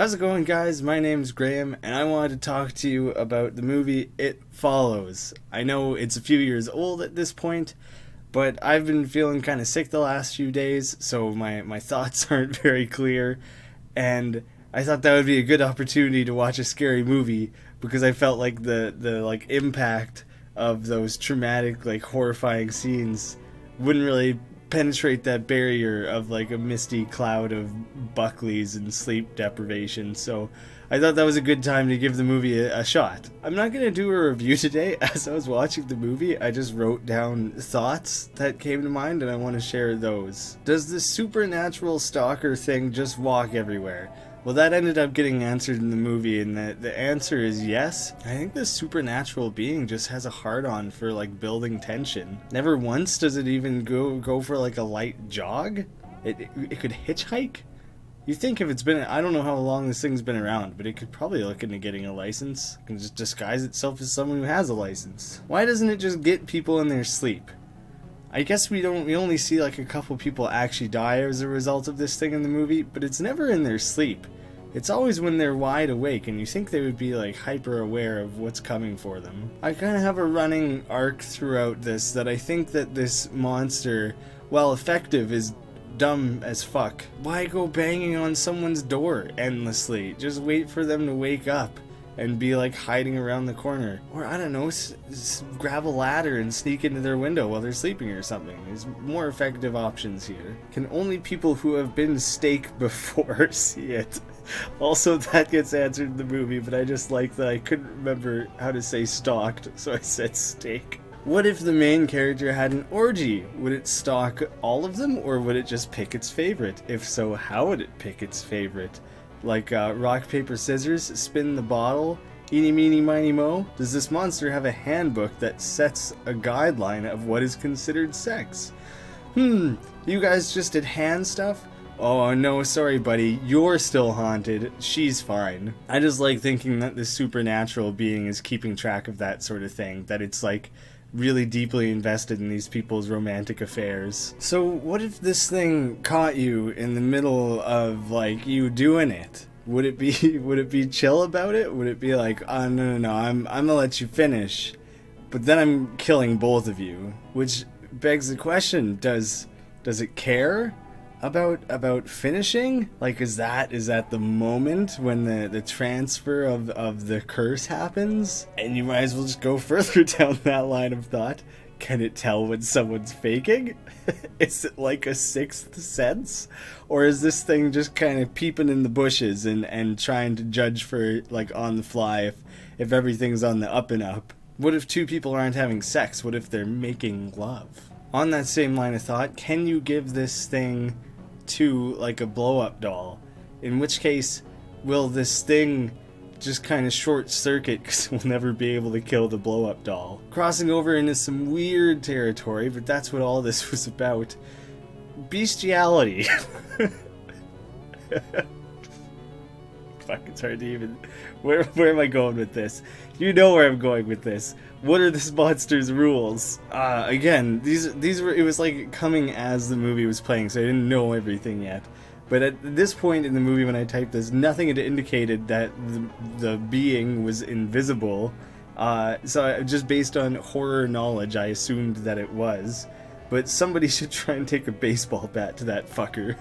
How's it going, guys? My name's Graham, and I wanted to talk to you about the movie It Follows. I know it's a few years old at this point, but I've been feeling kind of sick the last few days, so my thoughts aren't very clear, and I thought that would be a good opportunity to watch a scary movie, because I felt like the impact of those traumatic, horrifying scenes wouldn't really penetrate that barrier of a misty cloud of Buckleys and sleep deprivation. So I thought that was a good time to give the movie a shot. I'm not going to do a review today. As I was watching the movie, I just wrote down thoughts that came to mind, and I want to share those. Does the supernatural stalker thing just walk everywhere? Well, that ended up getting answered in the movie, and the answer is yes. I think this supernatural being just has a hard-on for, building tension. Never once does it even go for, a light jog. It could hitchhike? You think if it's been... I don't know how long this thing's been around, but it could probably look into getting a license. It can just disguise itself as someone who has a license. Why doesn't it just get people in their sleep? I guess we only see a couple people actually die as a result of this thing in the movie, but it's never in their sleep. It's always when they're wide awake, and you think they would be hyper aware of what's coming for them. I kind of have a running arc throughout this that I think that this monster, while effective, is dumb as fuck. Why go banging on someone's door endlessly? Just wait for them to wake up and be hiding around the corner. Or I don't know, grab a ladder and sneak into their window while they're sleeping or something. There's more effective options here. Can only people who have been staked before see it? Also, that gets answered in the movie, but I just like that I couldn't remember how to say stalked, so I said steak. What if the main character had an orgy? Would it stalk all of them, or would it just pick its favorite? If so, how would it pick its favorite? Rock, paper, scissors, spin the bottle, eeny, meeny, miny, mo? Does this monster have a handbook that sets a guideline of what is considered sex? You guys just did hand stuff? Oh no, sorry buddy, you're still haunted, she's fine. I just like thinking that this supernatural being is keeping track of that sort of thing, that it's really deeply invested in these people's romantic affairs. So what if this thing caught you in the middle of you doing it? Would it be chill about it? Would it be oh no, I'm gonna let you finish, but then I'm killing both of you? Which begs the question, does it care about finishing? Is that the moment when the transfer of the curse happens? And you might as well just go further down that line of thought. Can it tell when someone's faking? Is it like a sixth sense? Or is this thing just kind of peeping in the bushes and trying to judge for on the fly if everything's on the up and up? What if two people aren't having sex? What if they're making love? On that same line of thought, can you give this thing to a blow-up doll? In which case, will this thing just kind of short circuit because we'll never be able to kill the blow-up doll? Crossing over into some weird territory, but that's what all this was about. Bestiality. Fuck, it's hard to even... Where am I going with this? You know where I'm going with this. What are this monster's rules? Again, these were... It was coming as the movie was playing, so I didn't know everything yet. But at this point in the movie when I typed this, nothing had indicated that the being was invisible. So just based on horror knowledge, I assumed that it was. But somebody should try and take a baseball bat to that fucker.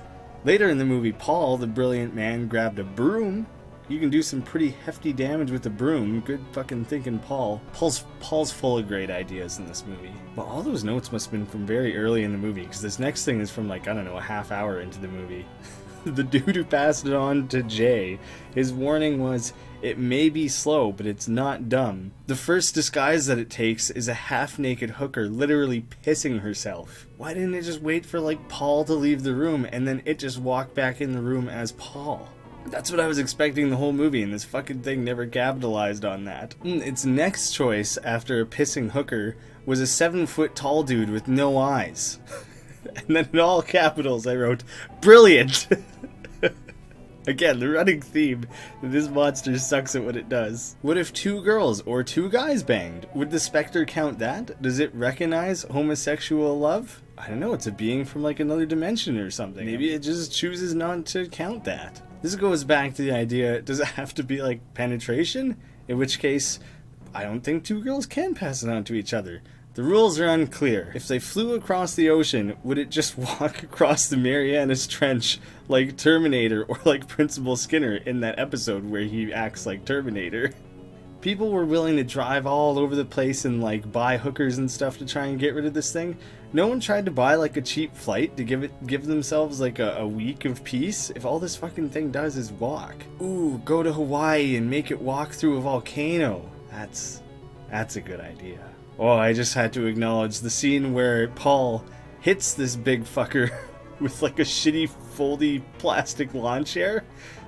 Later in the movie, Paul, the brilliant man, grabbed a broom. You can do some pretty hefty damage with a broom. Good fucking thinking, Paul. Paul's full of great ideas in this movie. Well, all those notes must have been from very early in the movie, because this next thing is from I don't know, a half hour into the movie. The dude who passed it on to Jay, his warning was, it may be slow, but it's not dumb. The first disguise that it takes is a half-naked hooker literally pissing herself. Why didn't it just wait for Paul to leave the room and then it just walk back in the room as Paul? That's what I was expecting the whole movie, and this fucking thing never capitalized on that. Its next choice after a pissing hooker was a 7-foot tall dude with no eyes. And then in all capitals I wrote, brilliant! Again, the running theme that this monster sucks at what it does. What if 2 girls or 2 guys banged? Would the specter count that? Does it recognize homosexual love? I don't know, it's a being from another dimension or something. Maybe it just chooses not to count that. This goes back to the idea, does it have to be like penetration? In which case, I don't think two girls can pass it on to each other. The rules are unclear. If they flew across the ocean, would it just walk across the Marianas Trench like Terminator, or like Principal Skinner in that episode where he acts like Terminator? People were willing to drive all over the place and like buy hookers and stuff to try and get rid of this thing. No one tried to buy like a cheap flight to give themselves like a week of peace. If all this fucking thing does is walk. Ooh, go to Hawaii and make it walk through a volcano. That's a good idea. Oh, I just had to acknowledge the scene where Paul hits this big fucker with like a shitty foldy plastic lawn chair.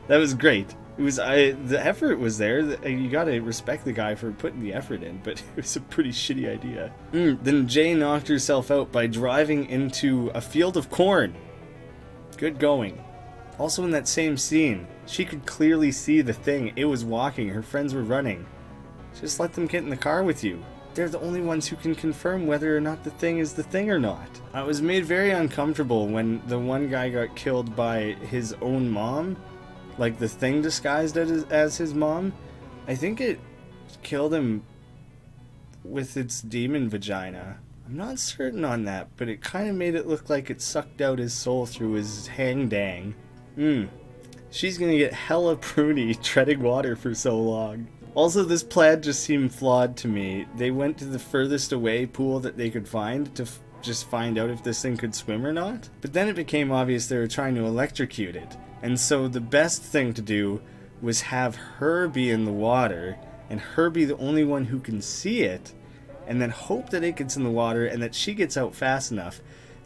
That was great. It was the effort was there. You gotta respect the guy for putting the effort in, but it was a pretty shitty idea. Then Jay knocked herself out by driving into a field of corn. Good going. Also in that same scene, she could clearly see the thing. It was walking. Her friends were running. Just let them get in the car with you. They're the only ones who can confirm whether or not the thing is the thing or not. I was made very uncomfortable when the one guy got killed by his own mom. Like the thing disguised as his mom. I think it killed him with its demon vagina. I'm not certain on that, but it kind of made it look like it sucked out his soul through his hang-dang. She's gonna get hella pruny treading water for so long. Also, this plan just seemed flawed to me. They went to the furthest away pool that they could find to just find out if this thing could swim or not. But then it became obvious they were trying to electrocute it. And so the best thing to do was have her be in the water, and her be the only one who can see it, and then hope that it gets in the water and that she gets out fast enough.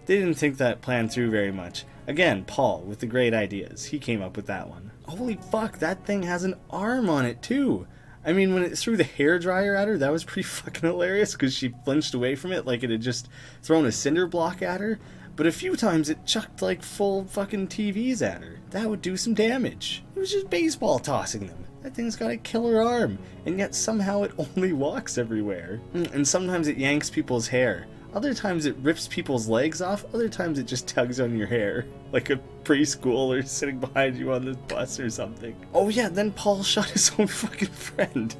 They didn't think that plan through very much. Again, Paul with the great ideas. He came up with that one. Holy fuck, that thing has an arm on it too. I mean, when it threw the hairdryer at her, that was pretty fucking hilarious because she flinched away from it like it had just thrown a cinder block at her. But a few times it chucked like full fucking TVs at her. That would do some damage. It was just baseball tossing them. That thing's got a killer arm, and yet somehow it only walks everywhere. And sometimes it yanks people's hair. Other times it rips people's legs off. Other times it just tugs on your hair. Like a preschooler sitting behind you on the bus or something. Oh yeah, then Paul shot his own fucking friend.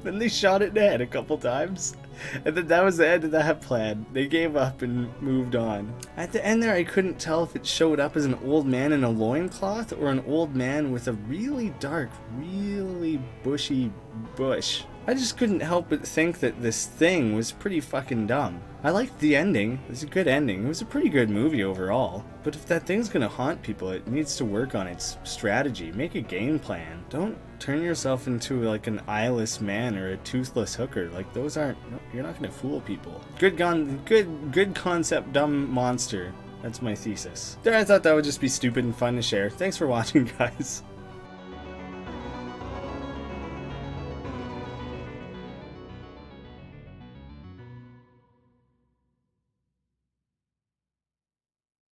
Then they shot it in the head a couple times. And then that was the end of that plan. They gave up and moved on. At the end there, I couldn't tell if it showed up as an old man in a loincloth or an old man with a really dark, really bushy bush. I just couldn't help but think that this thing was pretty fucking dumb. I liked the ending. It was a good ending. It was a pretty good movie overall. But if that thing's gonna haunt people, it needs to work on its strategy. Make a game plan. Don't turn yourself into like an eyeless man or a toothless hooker. Like those aren't, no, you're not gonna fool people. Good concept, dumb monster. That's my thesis. There, I thought that would just be stupid and fun to share. Thanks for watching, guys.